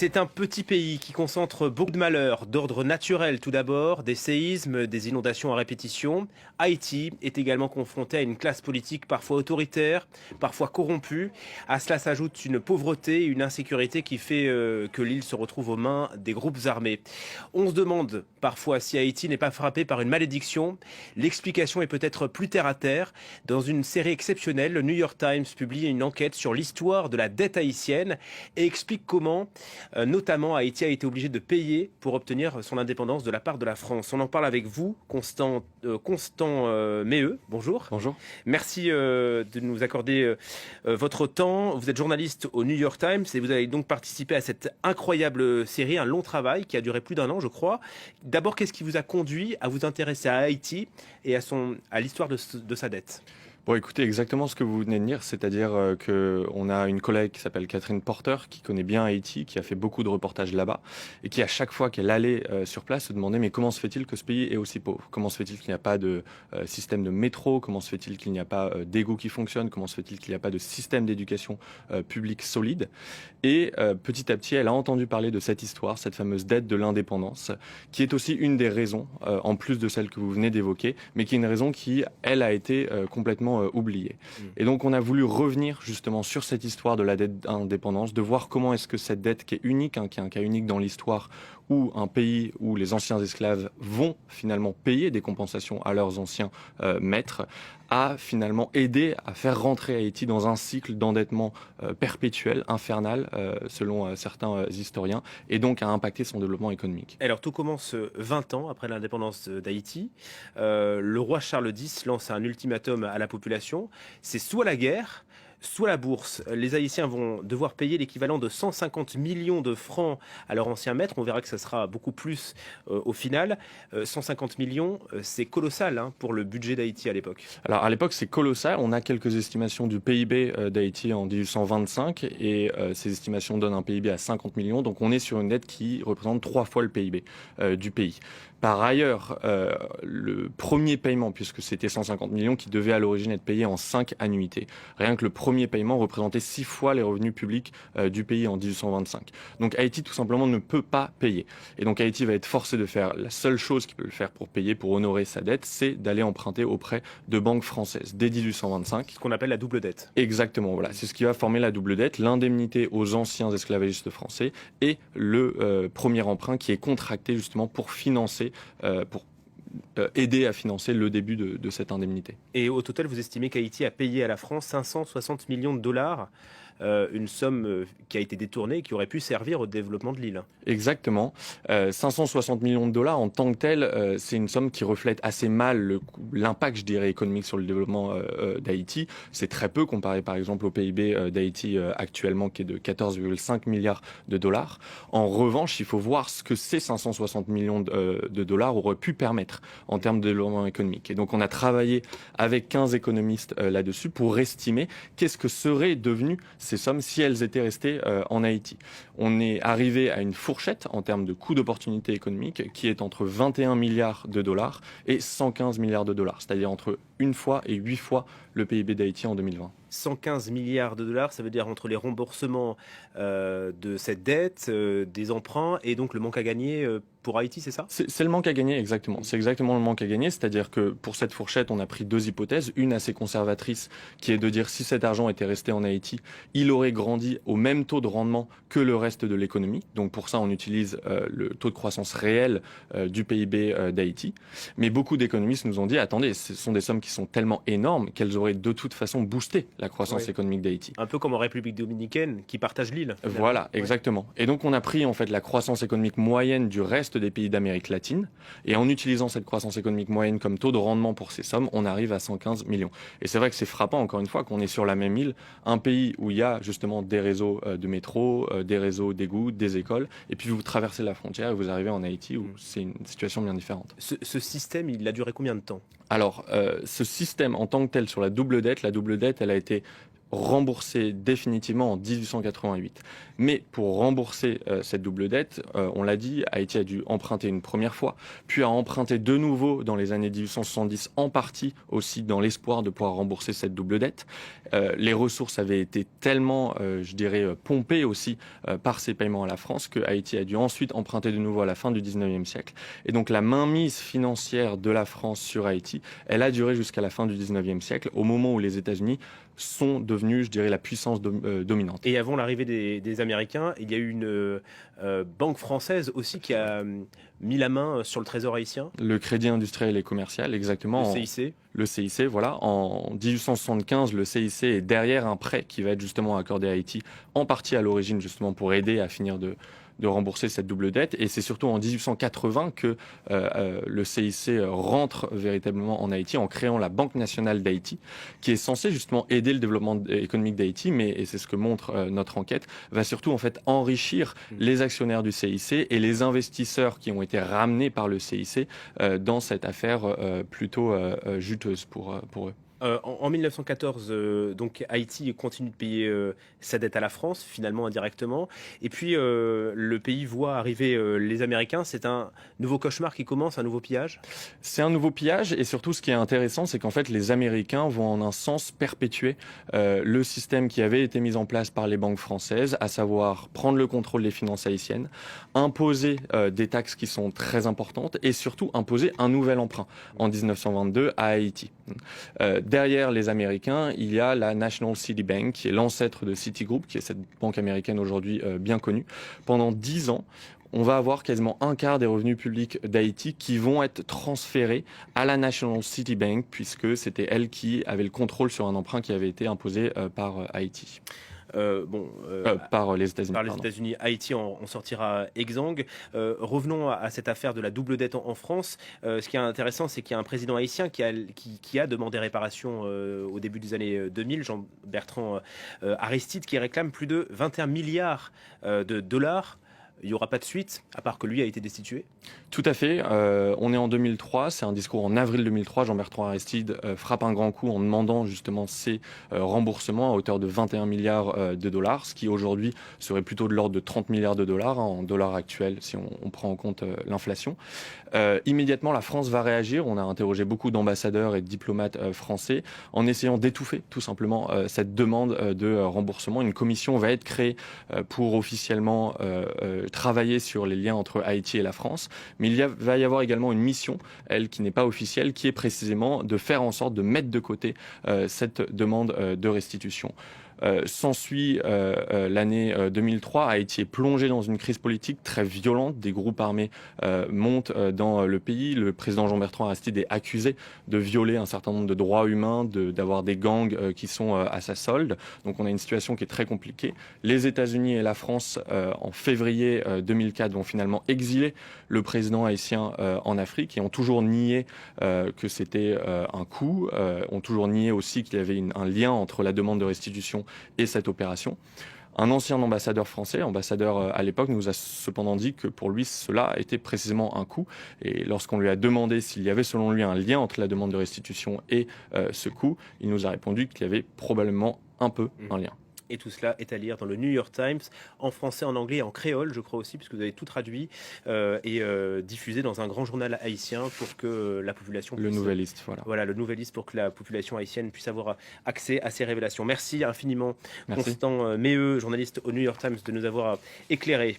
C'est un petit pays qui concentre beaucoup de malheurs, d'ordre naturel tout d'abord, des séismes, des inondations à répétition. Haïti est également confronté à une classe politique parfois autoritaire, parfois corrompue. À cela s'ajoute une pauvreté et une insécurité qui fait que l'île se retrouve aux mains des groupes armés. On se demande parfois si Haïti n'est pas frappé par une malédiction. L'explication est peut-être plus terre à terre. Dans une série exceptionnelle, le New York Times publie une enquête sur l'histoire de la dette haïtienne et explique comment notamment, Haïti a été obligé de payer pour obtenir son indépendance de la part de la France. On en parle avec vous, Constant Méheux. Bonjour. Bonjour. Merci de nous accorder votre temps. Vous êtes journaliste au New York Times et vous avez donc participé à cette incroyable série, un long travail qui a duré plus d'1 an, je crois. D'abord, qu'est-ce qui vous a conduit à vous intéresser à Haïti et à l'histoire de sa dette ? Bon, écoutez, exactement ce que vous venez de dire, c'est-à-dire qu'on a une collègue qui s'appelle Catherine Porter, qui connaît bien Haïti, qui a fait beaucoup de reportages là-bas, et qui à chaque fois qu'elle allait sur place se demandait mais comment se fait-il que ce pays est aussi pauvre? Comment se fait-il qu'il n'y a pas de système de métro? Comment se fait-il qu'il n'y a pas d'égout qui fonctionne? Comment se fait-il qu'il n'y a pas de système d'éducation publique solide? Et petit à petit, elle a entendu parler de cette histoire, cette fameuse dette de l'indépendance, qui est aussi une des raisons, en plus de celle que vous venez d'évoquer, mais qui est une raison qui, elle, a été complètement oublié. Et donc on a voulu revenir justement sur cette histoire de la dette d'indépendance, de voir comment est-ce que cette dette qui est unique, qui est un cas unique dans l'histoire, où un pays où les anciens esclaves vont finalement payer des compensations à leurs anciens maîtres, a finalement aidé à faire rentrer Haïti dans un cycle d'endettement perpétuel, infernal, selon certains historiens, et donc a impacté son développement économique. Alors tout commence 20 ans après l'indépendance d'Haïti. Le roi Charles X lance un ultimatum à la population. C'est soit la guerre, soit la bourse. Les Haïtiens vont devoir payer l'équivalent de 150 millions de francs à leur ancien maître. On verra que ça sera beaucoup plus au final. 150 millions, c'est colossal pour le budget d'Haïti à l'époque. Alors à l'époque, c'est colossal. On a quelques estimations du PIB d'Haïti en 1825 et ces estimations donnent un PIB à 50 millions. Donc on est sur une dette qui représente 3 fois le PIB du pays. Par ailleurs, le premier paiement, puisque c'était 150 millions qui devait à l'origine être payé en 5 annuités, rien que le premier paiement représentait 6 fois les revenus publics du pays en 1825. Donc Haïti, tout simplement, ne peut pas payer. Et donc Haïti va être forcé de faire la seule chose qu'il peut le faire pour payer, pour honorer sa dette, c'est d'aller emprunter auprès de banques françaises dès 1825. Ce qu'on appelle la double dette. Exactement, voilà. C'est ce qui va former la double dette, l'indemnité aux anciens esclavagistes français et le premier emprunt qui est contracté justement pour financer pour aider à financer le début de cette indemnité. Et au total, vous estimez qu'Haïti a payé à la France 560 millions de dollars, une somme qui a été détournée et qui aurait pu servir au développement de l'île. Exactement. 560 millions de dollars en tant que tel, c'est une somme qui reflète assez mal l'impact, je dirais, économique sur le développement d'Haïti. C'est très peu comparé par exemple au PIB d'Haïti actuellement qui est de 14,5 milliards de dollars. En revanche, il faut voir ce que ces 560 millions de dollars auraient pu permettre en termes de développement économique. Et donc on a travaillé avec 15 économistes là-dessus pour estimer qu'est-ce que seraient devenues ces sommes si elles étaient restées en Haïti. On est arrivé à une fourchette en termes de coût d'opportunité économique qui est entre 21 milliards de dollars et 115 milliards de dollars, c'est-à-dire entre 1 fois et 8 fois le PIB d'Haïti en 2020. 115 milliards de dollars, ça veut dire entre les remboursements de cette dette, des emprunts et donc le manque à gagner pour Haïti, c'est ça? C'est le manque à gagner, exactement. C'est exactement le manque à gagner, c'est-à-dire que pour cette fourchette, on a pris 2 hypothèses. Une assez conservatrice, qui est de dire si cet argent était resté en Haïti, il aurait grandi au même taux de rendement que le reste de l'économie. Donc pour ça, on utilise le taux de croissance réel du PIB d'Haïti. Mais beaucoup d'économistes nous ont dit, attendez, ce sont des sommes qui sont tellement énormes qu'elles auraient de toute façon boosté la croissance économique d'Haïti. Un peu comme en République dominicaine, qui partage l'île. Voilà, exactement. Et donc on a pris en fait la croissance économique moyenne du reste des pays d'Amérique latine, et en utilisant cette croissance économique moyenne comme taux de rendement pour ces sommes, on arrive à 115 millions. Et c'est vrai que c'est frappant, encore une fois, qu'on est sur la même île, un pays où il y a justement des réseaux de métro, des réseaux d'égouts, des écoles, et puis vous traversez la frontière et vous arrivez en Haïti où c'est une situation bien différente. Ce système, il a duré combien de temps? Alors, ce système en tant que tel sur la double dette, elle a été remboursée définitivement en 1888. Mais pour rembourser cette double dette, on l'a dit, Haïti a dû emprunter une première fois, puis a emprunté de nouveau dans les années 1870, en partie aussi dans l'espoir de pouvoir rembourser cette double dette. Les ressources avaient été tellement, je dirais, pompées aussi par ces paiements à la France que Haïti a dû ensuite emprunter de nouveau à la fin du 19e siècle. Et donc la mainmise financière de la France sur Haïti, elle a duré jusqu'à la fin du 19e siècle, au moment où les États-Unis sont devenus, je dirais, la puissance dominante. Et avant l'arrivée des Américains, il y a eu une banque française aussi qui a mis la main sur le trésor haïtien. Le Crédit industriel et commercial, exactement. Le CIC. Le CIC, voilà. En 1875, le CIC est derrière un prêt qui va être justement accordé à Haïti, en partie à l'origine justement pour aider à finir de rembourser cette double dette. Et c'est surtout en 1880 que le CIC rentre véritablement en Haïti en créant la Banque nationale d'Haïti, qui est censée justement aider le développement économique d'Haïti, mais, et c'est ce que montre notre enquête, va surtout en fait enrichir les actionnaires du CIC et les investisseurs qui ont été ramenés par le CIC dans cette affaire plutôt juteuse pour eux. En 1914, donc Haïti continue de payer sa dette à la France, finalement indirectement. Et puis le pays voit arriver les Américains. C'est un nouveau cauchemar qui commence, un nouveau pillage. C'est un nouveau pillage et surtout ce qui est intéressant, c'est qu'en fait les Américains vont en un sens perpétuer le système qui avait été mis en place par les banques françaises, à savoir prendre le contrôle des finances haïtiennes, imposer des taxes qui sont très importantes et surtout imposer un nouvel emprunt en 1922 à Haïti. Derrière les Américains, il y a la National City Bank, qui est l'ancêtre de Citigroup, qui est cette banque américaine aujourd'hui bien connue. Pendant 10 ans, on va avoir quasiment un quart des revenus publics d'Haïti qui vont être transférés à la National City Bank, puisque c'était elle qui avait le contrôle sur un emprunt qui avait été imposé par Haïti. Par les États-Unis. Par les États-Unis, Haïti en sortira exsangue. Revenons à cette affaire de la double dette en France. Ce qui est intéressant, c'est qu'il y a un président haïtien qui a demandé réparation au début des années 2000, Jean-Bertrand Aristide, qui réclame plus de 21 milliards de dollars. Il n'y aura pas de suite, à part que lui a été destitué. Tout à fait. On est en 2003. C'est un discours en avril 2003. Jean-Bertrand Aristide frappe un grand coup en demandant justement ces remboursements à hauteur de 21 milliards de dollars, ce qui aujourd'hui serait plutôt de l'ordre de 30 milliards de dollars en dollars actuels si on prend en compte l'inflation. Immédiatement, la France va réagir. On a interrogé beaucoup d'ambassadeurs et de diplomates français en essayant d'étouffer tout simplement cette demande de remboursement. Une commission va être créée pour officiellement travailler sur les liens entre Haïti et la France, mais va y avoir également une mission, elle qui n'est pas officielle, qui est précisément de faire en sorte de mettre de côté cette demande de restitution. S'ensuit l'année 2003, Haïti est plongé dans une crise politique très violente. Des groupes armés montent dans le pays. Le président Jean-Bertrand Aristide est accusé de violer un certain nombre de droits humains, d'avoir des gangs qui sont à sa solde. Donc on a une situation qui est très compliquée. Les États-Unis et la France, en février 2004, vont finalement exiler le président haïtien en Afrique et ont toujours nié que c'était un coup, ont toujours nié aussi qu'il y avait un lien entre la demande de restitution et cette opération. Un ancien ambassadeur français, ambassadeur à l'époque, nous a cependant dit que pour lui, cela était précisément un coup. Et lorsqu'on lui a demandé s'il y avait selon lui un lien entre la demande de restitution et ce coup, il nous a répondu qu'il y avait probablement un peu un lien. Et tout cela est à lire dans le New York Times, en français, en anglais et en créole, je crois aussi, puisque vous avez tout traduit et diffusé dans un grand journal haïtien pour que la population puisse... Le Nouvelliste, voilà. Voilà, le Nouvelliste, pour que la population haïtienne puisse avoir accès à ces révélations. Merci infiniment, Constant Méheux, journaliste au New York Times, de nous avoir éclairés.